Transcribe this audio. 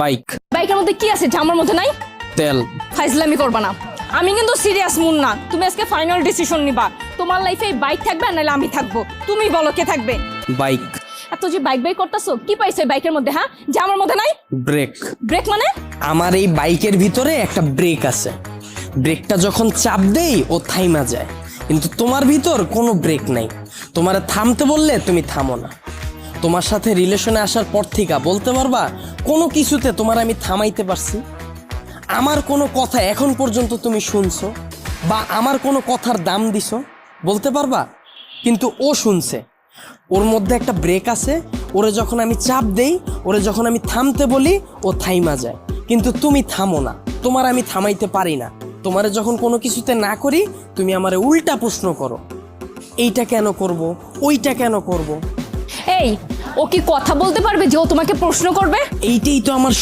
Bike. বাইকের মধ্যে কি আছে যা আমার মধ্যে নাই? তেল। ফাইজলামি করবা না, আমি কিন্তু সিরিয়াস মুন না। তুমি আজকে ফাইনাল ডিসিশন নিবা, তোমার লাইফে বাইক থাকবে নাহলে আমি থাকবো। তুমি বলো কে থাকবে? বাইক। এত যে বাইক বাইক করতেছো, কি পাইছো এই বাইকের মধ্যে? হ্যাঁ, যা আমার মধ্যে নাই? ব্রেক। ব্রেক মানে? আমার এই বাইকের ভিতরে একটা ব্রেক আছে, ব্রেকটা যখন চাপ দেই ও থাইমা যায়, কিন্তু তোমার ভিতর কোনো ব্রেক নাই। তোমার থামতে বললে তুমি থামো না। তোমার সাথে রিলেশনে আসার পর থেকে বলতে পারবা কোনো কিছুতে তোমার আমি থামাইতে পারছি? আমার কোনো কথা এখন পর্যন্ত তুমি শুনছো বা আমার কোনো কথার দাম দিছো বলতে পারবা? কিন্তু ও শুনছে, ওর মধ্যে একটা ব্রেক আছে, ওরে যখন আমি চাপ দেই, ওরে যখন আমি থামতে বলি ও থাইমা যায়, কিন্তু তুমি থামো না। তোমার আমি থামাইতে পারি না। তোমারে যখন কোনো কিছুতে না করি তুমি আমারে উল্টা প্রশ্ন করো, এইটা কেন করব, ওইটা কেন করব। এই, ও কি কথা বলতে পারবে যে ও তোমাকে প্রশ্ন করবে? এইটাই তো আমার